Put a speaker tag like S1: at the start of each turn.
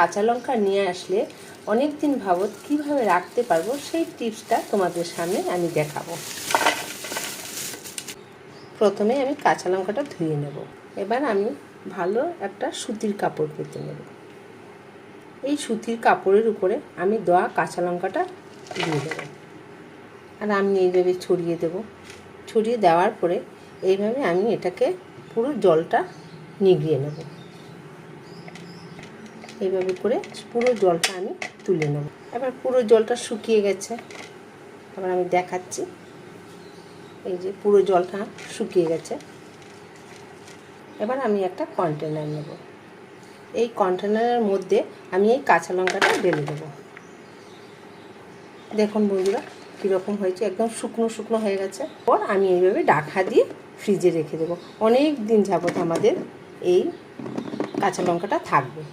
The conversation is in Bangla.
S1: কাঁচা লঙ্কা নিয়ে আসলে অনেক দিন যাবত কীভাবে রাখতে পারবো সেই টিপসটা তোমাদের সামনে আমি দেখাবো। প্রথমে আমি কাঁচা লঙ্কাটা ধুয়ে নেব। এবার আমি ভালো একটা সুতির কাপড় পেতে নেব। এই সুতির কাপড়ের উপরে আমি দেওয়া কাঁচা লঙ্কাটা দিয়ে দেবো, আর আমি এইভাবে ছড়িয়ে দেব। ছড়িয়ে দেওয়ার পরে এইভাবে আমি এটাকে পুরো জলটা নিগড়িয়ে নেব। এইভাবে করে পুরো জলটা আমি তুলে নেব। এবার পুরো জলটা শুকিয়ে গেছে, এবার আমি দেখাচ্ছি। এই যে পুরো জলটা শুকিয়ে গেছে। এবার আমি একটা কন্টেনার নেব। এই কন্টেনারের মধ্যে আমি এই কাঁচা লঙ্কাটা ঢেলে দেবো। দেখুন বন্ধুরা কীরকম হয়েছে, একদম শুকনো শুকনো হয়ে গেছে। পর আমি এইভাবে ঢাকা দিয়ে ফ্রিজে রেখে দেবো। অনেক দিন যাবত আমাদের এই কাঁচা লঙ্কাটা থাকবে।